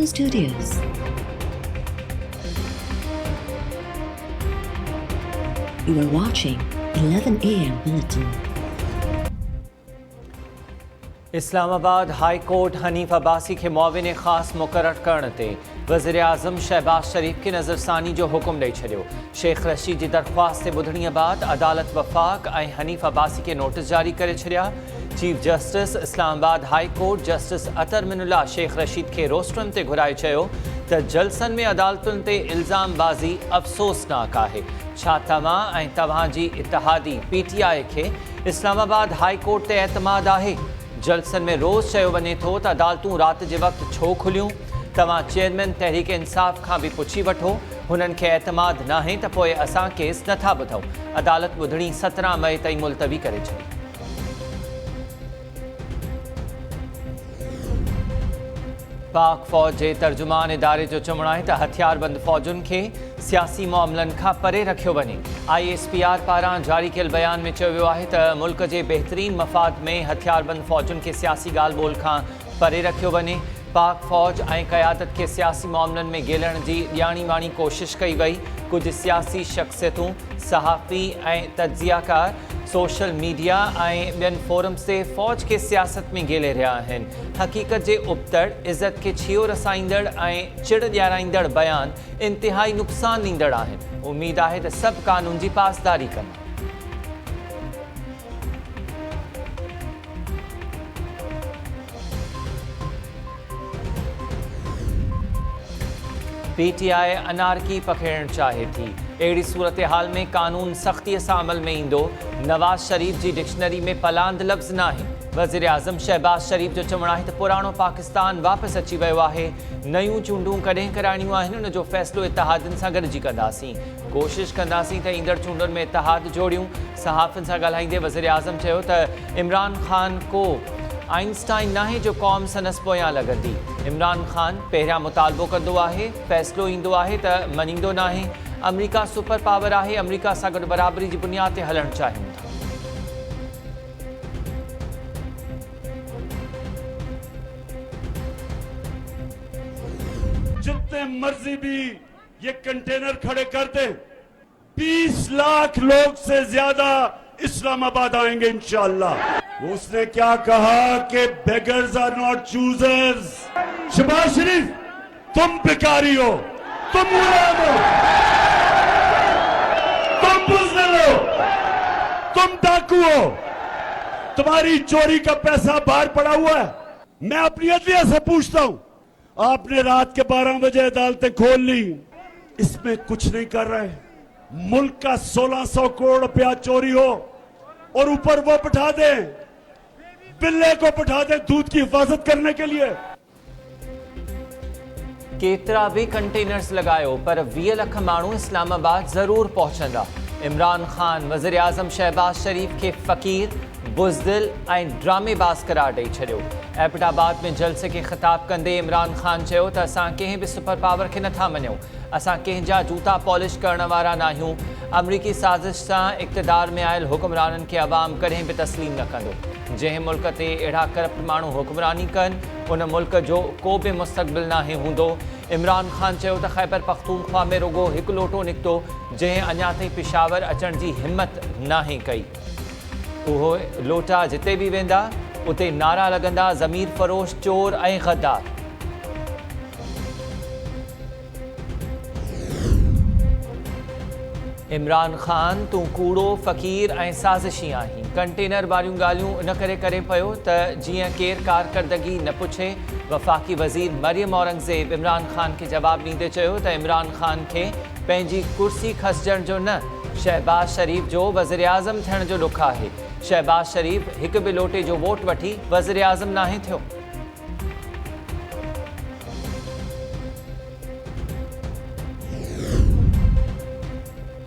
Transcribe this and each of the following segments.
News Studios. You are watching 11 AM Bulletin. Islamabad high court Hanif Abbasi के मुआविन ख़ास मुक़र्रर करण ते वज़ीर आज़म शहबाज शरीफ के नज़रसानी जो हुक्म ॾेई छॾियो। शेख रशीद जी दरख़्वास्त ते ॿुधणी बाद अदालत वफ़ाक़ ऐं हनीफ अब्बासी के नोटिस जारी करे छॾिया। Chief justice Islamabad high court justice Athar Minallah Sheikh Rashid के रोस्ट्रम ते घुराए चयो त जलसनि में अदालतुनि ते इल्ज़ामबाज़ी अफ़सोसनाक आहे। छा तव्हां ऐं तव्हांजी इत्तेहादी PTI खे इस्लामाबाद हाई कोर्ट ते एतमाद आहे? जलसनि में रोज़ चयो वञे थो त अदालतूं राति जे वक़्तु छो खुलियूं? तव्हां चेयरमैन तहरीक इंसाफ़ खां बि पुछी वठो, हुननि खे एतमाद नाहे त पोइ असां केस नथा ॿुधूं। अदालत ॿुधणी 17 मई ताईं मुलतवी करे छॾी। पाक फ़ौज जे तर्जुमान इदारे जो चवणु आहे त हथियारबंद फ़ौजुनि खे सियासी मामलनि खां परे रखियो वञे। ISPR पारां जारी कयल बयान में चयो वियो आहे त मुल्क जे बहितरीन मफ़ाद में हथियारबंद फ़ौजुनि खे सियासी ॻाल्हि ॿोल खां परे रखियो वञे। पाक फ़ौज ऐं क़यादत खे सियासी मामलनि में ॻेलण जी ॼाणी वाणी कोशिश कई वई। कुझु सियासी शख़्सियतूं, सहाफ़ी ऐं तज्ज़ियाकार सोशल मीडिया ऐं ॿियनि फोरम्स ते फ़ौज खे सियासत में ॻेले रहिया आहिनि। हक़ीक़त जे उबतड़, इज़त खे छियो रसाईंदड़ ऐं चिड़ ॾियाराईंदड़ बयान इंतिहाई नुक़सान ॾींदड़ आहिनि। उमेद आहे त सभु क़ानून जी पासदारी कंदा। PTI अनारकी पखेड़णु चाहे थी। अहिड़ी सूरत हाल में कानून सख़्तीअ सां अमल में ईंदो। नवाज़ शरीफ जी डिक्शनरी में पलांद लफ़्ज़ न आहे। वज़ीर आज़म शहबाज शरीफ जो चवणु आहे त पुराणो पाकिस्तान वापसि अची वियो आहे। नयूं चूंडूं कॾहिं कराइणियूं आहिनि, उन जो फ़ैसिलो इत्तेहादनि सां गॾिजी कंदासीं। कोशिशि कंदासीं त ईंदड़ चूंडुनि में इत्तेहाद जोड़ियूं। सहाफ़ियुनि सां ॻाल्हाईंदे वज़ीर आज़म चयो त इमरान ख़ान को आइंस्टाइन नाहे जो क़ौम संदसि पोयां लॻंदी। इमरान ख़ान पहिरियां मुतालबो कंदो आहे, फ़ैसिलो ईंदो आहे त मञींदो नाहे। अमरीका सुपर पावर आहे, अमरीका सां गॾु बराबरी जी बुनियाद ते हलणु चाहियूं था। जितने मर्जी भी ये कंटेनर खड़े कर दें, 20 लाख लोग से ज्यादा इस्लामाबाद आएंगे इंशाअल्लाह। उसने क्या कहा कि beggars are not choosers. Shehbaz Sharif, तुम भिखारी हो, तुम गुलाम हो, तुम बुज़दिल हो, तुम डाकू हो, तुम्हारी चोरी का पैसा बाहर पड़ा हुआ है। मैं अपनी अदलिया से पूछता हूं, आपने रात के 12 बजे अदालतें खोल ली, इसमें कुछ नहीं कर रहे। मुल्क का 1600 करोड़ रुपया चोरी हो और ऊपर वो बिठा दे, बिल्ले को बिठा दे दूध की हिफाजत करने के लिए। केतिरा भी कंटेनर्स लगायो पर 20 लख माण्हू इस्लामाबाद ज़रूर पहुचंदा। इमरान ख़ान वज़ीर आज़म शहबाज शरीफ के फ़क़ीर, बुज़दिल ऐं ड्रामेबाज़ करार ॾेई छॾियो। एबटाबाद में जलसे खे ख़िताब कंदे इमरान ख़ान चयो त असां कंहिं बि सुपर पावर खे नथा मञूं। असां कंहिंजा जूता पॉलिश करण वारा नाहियूं। अमरीकी साज़िश सां इक़्तिदार में आयल हुक्मराननि खे अवाम कॾहिं बि तस्लीम न कंदो। जंहिं मुल्क ते अहिड़ा करप्ट माण्हू हुक्मरानी कनि, उन मुल्क जो को बि मुस्तक़बिल नाहे हूंदो। इमरान ख़ान चयो त ख़ैबर पख्तूनख्वा में रुगो हिकु लोटो निकितो, जंहिं अञा ताईं पिशावर अचण जी हिमत नाहे कई। उहो लोटा जिते बि वेंदा, उते नारा लॻंदा ज़मीर फ़रोश, चोर ऐं गद्दार। इमरान ख़ान, तूं कूड़ो, फ़क़ीर ऐं साज़िशी आहीं। कंटेनर वारियूं ॻाल्हियूं इन करे पियो त जीअं केरु कारकर्दगी न पुछे। वफ़ाक़ी वज़ीर मरियम औरंगज़ेब इमरान ख़ान खे जवाबु ॾींदे चयो त इमरान ख़ान खे पंहिंजी कुर्सी खसिजण जो न, शहबाज शरीफ जो वज़ीर आज़म थियण जो ॾुख आहे। शहबाज शरीफ हिकु बि लोटे जो वोट वठी वज़ीर आज़म नाहे थियो।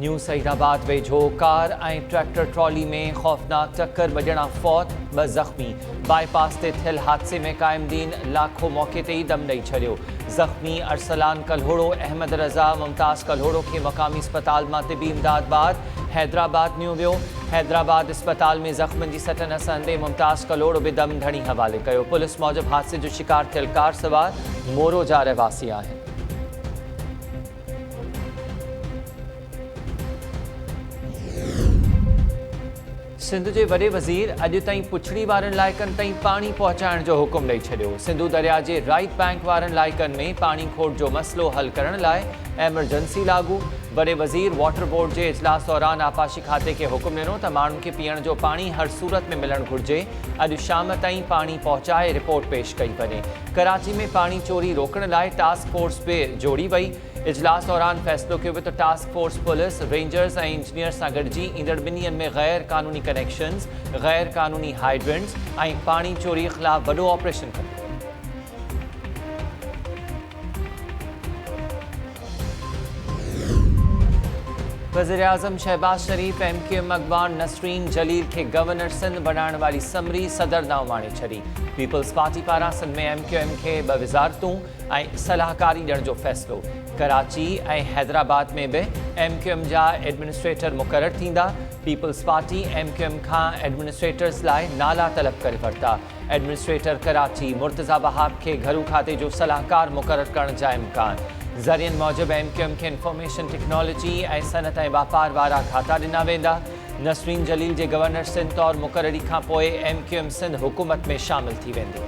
न्यू सईदाबाद वेझो कार ऐं ट्रैक्टर ट्रॉली में ख़ौफ़नाक टक्कर, 2 ॼणा फ़ौत, 2 ज़ख़्मी। बाईपास ते थियल हादसे में काइमदीन लाखों मौके ते ही दम ॾेई छॾियो। ज़ख़्मी अरसलान कल्होड़ो, अहमद रज़ा, मुमताज़ कल्होड़ो खे मक़ामी अस्पताल मां तिबी इमदाद बाद हैदराबाद नियो वियो। हैदराबाद अस्पताल में ज़ख़्मनि जी सटनि असंदे मुमताज़ कल्होड़ो बि दम धणी हवाले कयो। पुलिस मूजिबि हादसे जो शिकार थियल कार सवार मोरो जा रहवासी आहिनि। सिंध जे वॾे वज़ीर अॼु ताईं पुछड़ी वारनि इलाइक़नि ताईं पाणी पहुचाइण जो हुकुम ॾेई छॾियो। सिंधु दरिया जे राइट बैंक वारनि इलाइक़नि में पाणी खोट जो मसइलो हल करण लाइ एमरजेंसी लागू। वॾे वज़ीर वाटर बोर्ड जे इजलास दौरान आपाशी खाते खे हुकुम ॾिनो त माण्हुनि खे पीअण जो पाणी हर सूरत में मिलणु घुरिजे। अॼु शाम ताईं पाणी पहुचाए रिपोर्ट पेश कई वञे। कराची में पाणी चोरी रोकण लाइ टास्क फोर्स बि जोड़ी वई। इजलास दौरान फ़ैसिलो कयो वियो त टास्क फोर्स पुलिस, रेंजर्स ऐं इंजीनियर्स सां गॾिजी ईंदड़ ॿिन्हिनि में गैर क़ानूनी कनेक्शन्स, गैर क़ानूनी हाइड्रेंट्स ऐं पाणी चोरी ख़िलाफ़ वॾो ऑपरेशन कंदो। वज़ीर-ए-आज़म शहबाज शरीफ़ MQM अॻवान नसरीन जलील खे गवर्नर सिंध बणाइण वारी समरी सदर न उमाणे छॾी। पीपल्स पार्टी पारां सिंध में MQM खे 2 वज़ारतूं ऐं सलाहकारी ॾियण जो फ़ैसिलो। कराची ऐं हैदराबाद में बि MQM जा एडमिनिस्ट्रेटर मुक़ररु थींदा। पीपल्स पार्टी MQM खां एडमिनिस्ट्रेटर्स लाइ नाला तलब करे वरिता। एडमिनिस्ट्रेटर कराची मुर्तज़ा बहाब खे घरू खाते जो सलाहकार मुक़ररु करण जा इम्कान। ज़रियनि मूजिबि MQM खे इंफॉर्मेशन टेक्नोलॉजी ऐं सनत ऐं वापार वारा खाता ॾिना वेंदा। नसरीन जलील जे गवर्नर सिंध तौरु मुक़ररी खां पोइ MQM सिंध हुकूमत में शामिल थी वेंदी।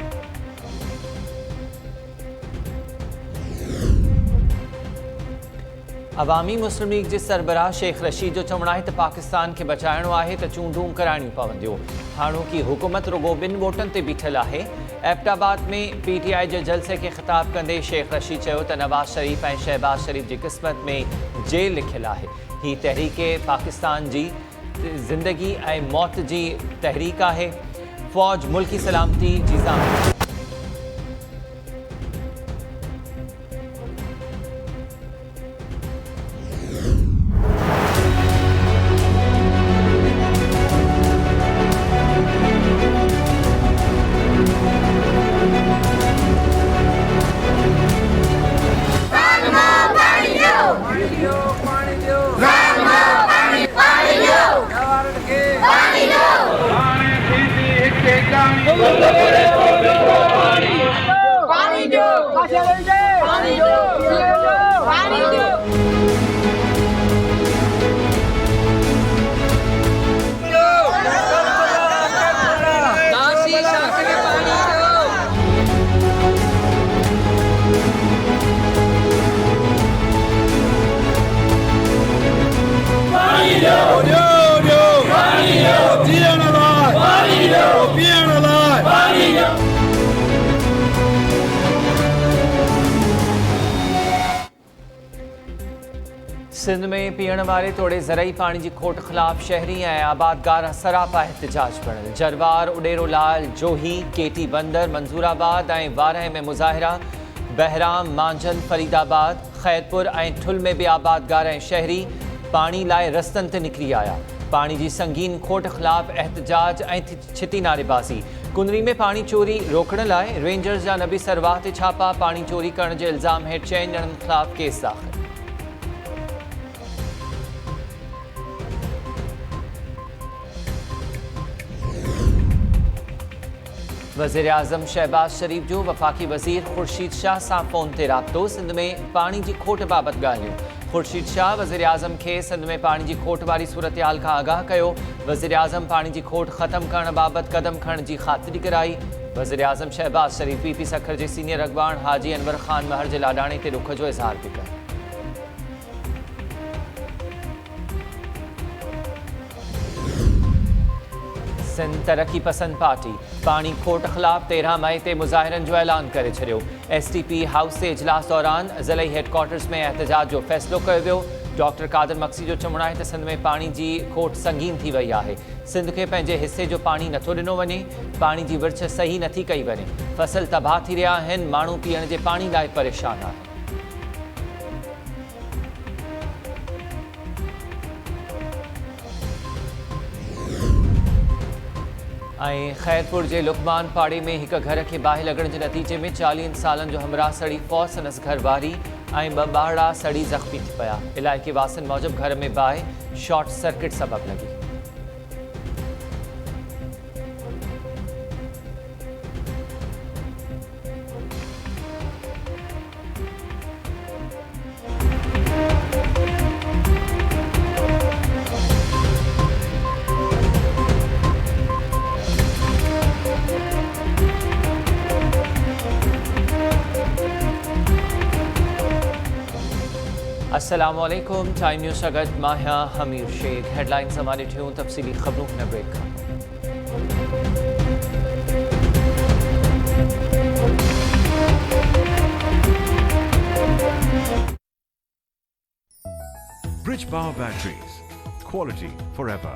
अवामी मुस्लिम लीग जे सरबराह शेख रशीद जो चवणु आहे त पाकिस्तान खे बचाइणो आहे त चूंडूं कराइणियूं पवंदियूं। हाणोकी हुकूमत रुगो 2 वोटनि ते बीठल आहे। एबटाबाद में PTI जे जलसे खे ख़िताब कंदे शेख रशीद चयो त नवाज़ शरीफ़ ऐं शहबाज शरीफ़ जी क़िस्मत में जेल लिखियलु आहे। ही तहरीक पाकिस्तान जी ज़िंदगी ऐं मौत जी तहरीक आहे। फ़ौज मुल्की सलामती जी ज़ामत। सिंध में पीअण वारे तोड़े ज़रई पानी की खोट ख़िलाफ़ शहरी ऐं आबादगार सरापा एहतजाज पिणु। जरवार, उडेरो लाल, जोही, केटी बंदर, मंजूराबाद ऐं वारह में मुज़ाहिरा। बहराम, मांझन, फरीदाबाद, खैरपुर ऐं ठुल में भी आबादगार ऐं शहरी पानी लाइ रस्तनि ते निकिरी आया। पानी की संगीन खोट ख़िलाफ़ एहतजाज ऐं छिती नारेबाज़ी। कुंदरी में पानी चोरी रोकण लाइ रेंजर्स जा नबी सरवाह ते छापा। पानी चोरी करण जे इल्ज़ाम हेठि 6 ॼणनि ख़िलाफ़ केस दाख़िल। वज़ीर-ए-आज़म शहबाज शरीफ़ जो वफ़ाक़ी वज़ीर ख़ुर्शीद शाह सां फ़ोन ते राब्तो। सिंध में पानी की खोट बाबति ॻाल्हियूं। ख़ुर्शीद शाह वज़ीर-ए-आज़म खे सिंध में पानी की खोट वारी सूरतहाल खां आगाह कयो। वज़ीर-ए-आज़म पानी की खोट ख़त्म करण बाबति क़दम खणण जी ख़ातिरी कराई। वज़ीर-ए-आज़म शहबाज शरीफ़ PP सखर जे सीनियर अॻवान हाजी अनवर ख़ान महर जे लाॾाणे ते दुख जो इज़हार बि कयो। सिंध तरक्की पसंद पार्टी पानी खोट ख़िलाफ़ 13 मई ते मुज़ाहिरनि जो ऐलान करे छॾियो। STP हाउस जे इजलास दौरान ज़िले हेडक्वार्टर्स में एहतजाज जो फ़ैसिलो कयो वियो। डॉक्टर कादर मक्सी जो चवणु आहे त सिंध में पानी जी खोट संगीन थी वई आहे। सिंध खे पंहिंजे हिसे जो पानी नथो ॾिनो वञे। पानी जी विर्छ सही नथी कई वञे। फसल तबाह थी रहिया आहिनि। माण्हू पीअण जे पानी लाइ परेशान आहिनि। ऐं खैरपुर जे लुकमान पाड़े में हिक घर के बाहि लगण जे नतीजे में 40 सालनि जो हमराह सड़ी फौज संदसि घरवारी ऐं 2 ॿारड़ा सड़ी ज़ख़्मी थी पिया। इलाइक़े वासियुनि मूजिबि घर में बाहि शॉर्ट सर्किट सबबि लॻी। अस्सलामुअलैकुम टाइम न्यूज़ सगत माहिया हमीर शेख हेडलाइंस हमारे ठियूं तफसीली खबरों में ब्रेक खां। Bridge Power Batteries. Quality forever.